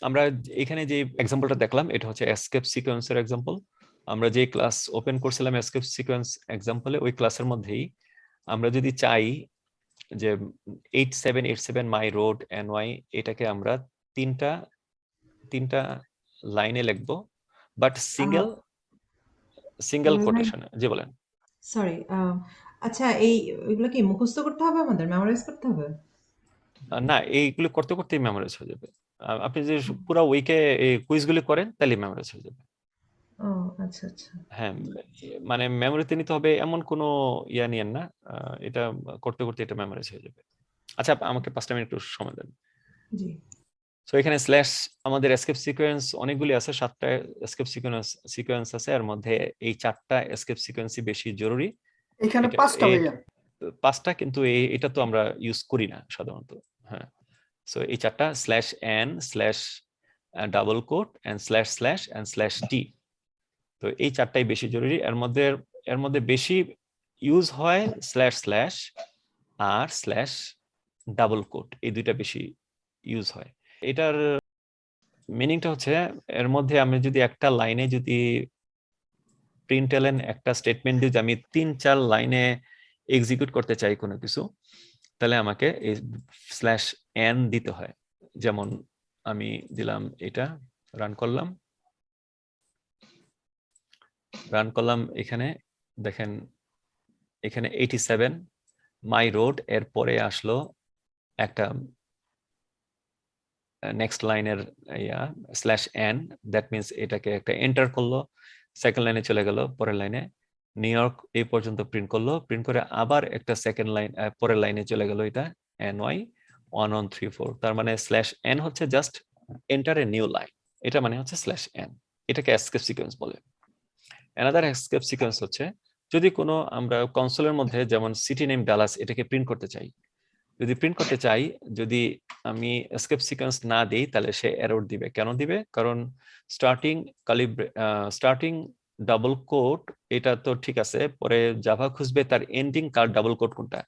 আমরা এখানে যে এক্সাম্পলটা দেখলাম এটা হচ্ছে এসকেপ সিকোয়েন্সের এক্সাম্পল। আমরা যে ক্লাস ওপেন করছিলাম এসকেপ সিকোয়েন্স এক্সাম্পলে, ওই ক্লাসের মধ্যেই আমরা যদি চাই যে 8787 মাই রোড NY, এটাকে আমরা তিনটা লাইনে লিখবো, বাট সিঙ্গেল ভাই, কোটেশনে। জি বলেন। সরি, আচ্ছা, এগুলো কি মুখস্থ করতে হবে, আমাদের মেমোরাইজ করতে হবে? না, এইগুলো করতে করতেই মেমোরাইজ হয়ে যাবে। আপনি যে পুরো উইকে এই কুইজগুলি করেন তাহলে মেমোরাইজ হয়ে যাবে। ও, আচ্ছা আচ্ছা। হ্যাঁ, মানে মেমোরিতে নিতে হবে এমন কোনো ইয়া নিয়েন না। এটা করতে করতে এটা মেমোরাইজ হয়ে যাবে। আচ্ছা, আমাকে 5টা মিনিট একটু সময় দেন। জি। সো এখানে স্ল্যাশ আমাদের এসকেপ সিকোয়েন্স অনেকগুলি আছে, 7টা এসকেপ সিকোয়েন্স আছে। এর মধ্যে এই 4টা এসকেপ সিকোয়েন্সই বেশি জরুরি। এখানে এটা 5টা এই ভাইয়া। 5টা, কিন্তু এটা তো আমরা ইউজ করি না সাধারণত। হ্যাঁ, সো এই 4টা slash n slash double quote and slash slash and slash t. তো এই 4টাই বেশি জরুরি। এর মধ্যে বেশি ইউজ হয় স্ল্যাশ স্ল্যাশ আর স্ল্যাশ ডাবল কোট, এই দুইটা বেশি ইউজ হয়। এটার মিনিংটা হচ্ছে, এর মধ্যে আমি যদি একটা লাইনে যদি প্রিন্ট এলেন একটা স্টেটমেন্ট যদি আমি 3-4 লাইনে এক্সিকিউট করতে চাই কোনো কিছু, তাহলে আমাকে এই স্ল্যাশ এন দিতে হয়। যেমন আমি দিলাম, এটা রান করলাম, এখানে দেখেন, এখানে 87 মাই রোড, এর পরে আসলো একটা নেক্সট লাইনের স্ল্যাশ এন, দ্যাট মিনস এটাকে একটা এন্টার করলো, সেকেন্ড লাইনে চলে গেল, পরের লাইনে নিউ ইয়র্ক এই পর্যন্ত প্রিন্ট করলো, প্রিন্ট করে আবার একটা সেকেন্ড লাইন পরের লাইনে চলে গেল, এটা NY 1134। তার মানে স্ল্যাশ এন হচ্ছে just enter a new line, এটা মানে হচ্ছে স্ল্যাশ এন। এটাকে এসকেপ সিকোয়েন্স বলে। অ্যানাদার এসকেপ সিকোয়েন্স হচ্ছে, যদি কোনো আমরা কনসোলের মধ্যে যেমন সিটি নেম ডালাস এটাকে প্রিন্ট করতে চাই, যদি আমি এসকেপ সিকোয়েন্স না দিই তাহলে সে এরর দিবে। কেন দিবে? কারণ স্টার্টিং ডাবল কোট এটা তো ঠিক আছে, পরে জাভা খুঁজবে তার এন্ডিং কার ডাবল কোট কোনটা,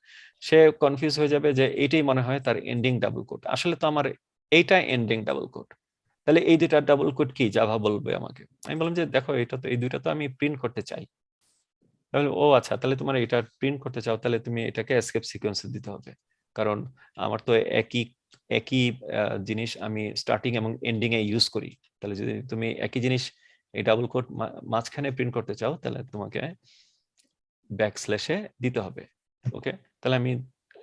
সে কনফিউজ হয়ে যাবে যে এইটাই মনে হয় তার এন্ডিং ডাবল কোট, আসলে তো আমার এইটা এন্ডিং ডাবল কোট। তাহলে এই দুইটা ডাবল কোট কি, জাভা বলবে আমাকে। আমি বললাম যে দেখো, এটা তো এই দুইটা তো আমি প্রিন্ট করতে চাই। তাহলে ও আচ্ছা, তাহলে তোমার এটা প্রিন্ট করতে চাও, তাহলে তুমি এটাকে এসকেপ সিকোয়েন্সে দিতে হবে। কারণ আমার তো একই একই জিনিস আমি স্টার্টিং এবং এন্ডিং এ ইউজ করি। তাহলে যদি তুমি একই জিনিস এই ডাবল কোট মাঝখানে প্রিন্ট করতে চাও, তাহলে তোমাকে ব্যাকস্ল্যাশে দিতে হবে। ওকে, তাহলে আমি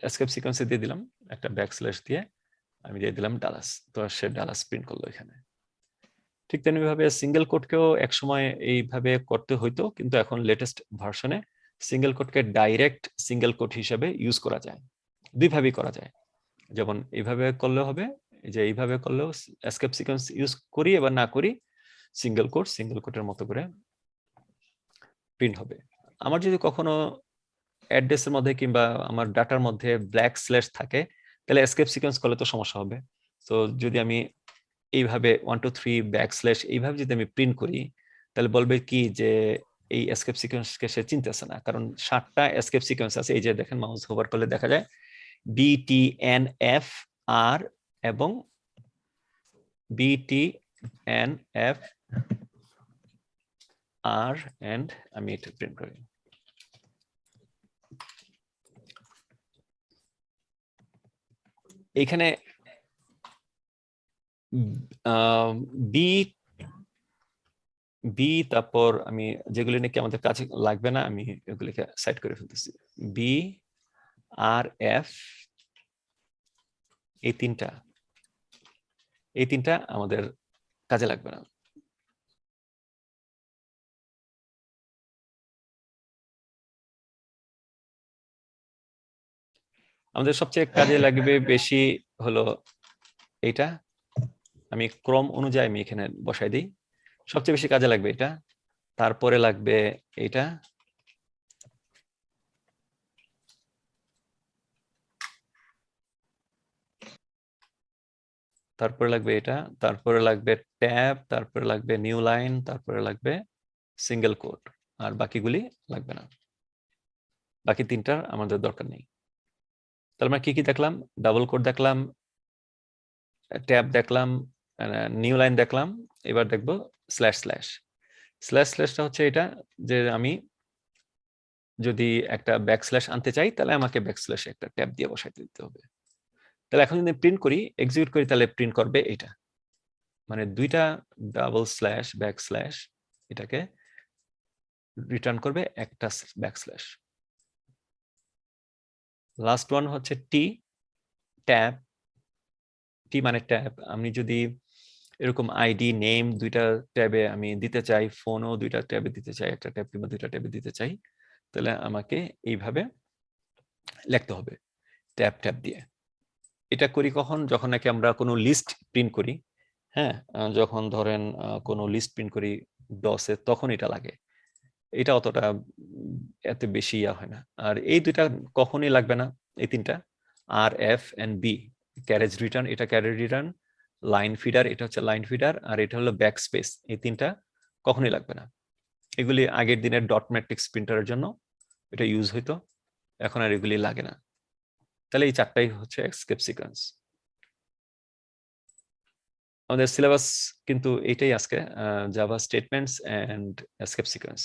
এসকেপ সিকোয়েন্সে দিয়ে দিলাম, একটা ব্যাকস্ল্যাশ দিয়ে আমি দিয়ে দিলাম ডালাস, তো সে ডালাস প্রিন্ট করলো এখানে। ঠিক তেমনি ভাবে সিঙ্গেল কোডকেও একসময় এইভাবে করতে হইতো, কিন্তু এখন লেটেস্ট ভার্সনে সিঙ্গেল কোডকে ডাইরেক্ট সিঙ্গেল কোড হিসেবে ইউজ করা যায়, দুইভাবেই করা যায়। যেমন এইভাবে করলেও হবে, যে এইভাবে করলেও এসকেপ সিকোয়েন্স ইউজ করি এবার না করি, সিঙ্গেল কোডের মতো করে প্রিন্ট হবে। আমার যদি কখনো অ্যাড্রেসের মধ্যে কিংবা আমার ডাটার মধ্যে ব্ল্যাক স্ল্যাশ থাকে, তাহলে এসকেপ সিকোয়েন্স করলে তো সমস্যা হবে। তো যদি আমি এইভাবে 1 2 3 ব্যাকস্ল্যাশ এইভাবে যদি আমি প্রিন্ট করি, তাহলে বলবে কি যে এই এসকেপ সিকোয়েন্সকে সে চিনতেছে না, কারণ 7টা এসকেপ সিকোয়েন্স আছে। এই যে দেখেন, মাউস হোভার করলে দেখা যায় BTNF-R এবং BTNF-R, এন্ড আমি এটা প্রিন্ট করি। এখানে বি তারপর আমি যেগুলি নাকি আমাদের কাছে লাগবে না, আমি এগুলিকে সাইড করে ফেলতেছি। BRF, এই তিনটা আমাদের কাজে লাগবে না। আমাদের সবচেয়ে কাজে লাগবে বেশি হলো এটা, আমি ক্রম অনুযায়ী আমি এখানে বসাই দিই। সবচেয়ে বেশি কাজে লাগবে এটা, তারপরে লাগবে এটা, তারপরে লাগবে এটা, তারপরে লাগবে ট্যাব, তারপরে লাগবে নিউ লাইন, তারপরে লাগবে সিঙ্গেল কোড, আর বাকিগুলি লাগবে না। বাকি তিনটার আমাদের দরকার নেই। তাহলে আমরা কি কি দেখলাম? ডাবল কোড দেখলাম, ট্যাব দেখলাম, নিউ লাইন দেখলাম, এবার দেখবো স্ল্যাশ স্ল্যাশ। স্ল্যাশ স্ল্যাশটা হচ্ছে এটা যে আমি যদি একটা ব্যাকস্ল্যাশ আনতে চাই তাহলে আমাকে ব্যাকস্ল্যাশে একটা ট্যাব দিয়ে বসাইতে দিতে হবে। তাহলে এখন যদি প্রিন্ট করি, এক্সিকিউট করি, তাহলে প্রিন্ট করবে এটা, মানে দুইটা ডাবল স্ল্যাশ ব্যাকস্ল্যাশ এটাকে রিটার্ন করবে একটা ব্যাকস্ল্যাশ। লাস্ট ওয়ান হচ্ছে টি ট্যাব। টি মানে ট্যাব। আমি যদি এরকম আইডি নেম দুইটা ট্যাবে আমি দিতে চাই, ফোনও দুইটা ট্যাবে দিতে চাই, একটা ট্যাব কিংবা দুইটা ট্যাবে দিতে চাই, তাহলে আমাকে এইভাবে লিখতে হবে ট্যাব ট্যাব দিয়ে। এটা করি কখন? যখন নাকি আমরা কোনো লিস্ট প্রিন্ট করি, হ্যাঁ, যখন ধরেন কোনো লিস্ট প্রিন্ট করি ডসে, তখন এটা লাগে। এটা অতটা এত বেশি ইয়া হয় না। আর এই দুইটা কখনই লাগবে না, এই তিনটা আর F and B, carriage return এটা ক্যারেজ রিটার্ন, লাইন ফিডার এটা হচ্ছে লাইন ফিডার, আর এটা হলো ব্যাক স্পেস, এই তিনটা কখনই লাগবে না। এগুলি আগের দিনের ডট ম্যাট্রিক্স প্রিন্টারের জন্য এটা ইউজ হইতো, এখন আর এগুলি লাগে না। তাহলে এই চারটাই হচ্ছে এসকেপ সিকোয়েন্স। আমাদের সিলেবাস কিন্তু এটাই আজকে, Java statements and escape sequence.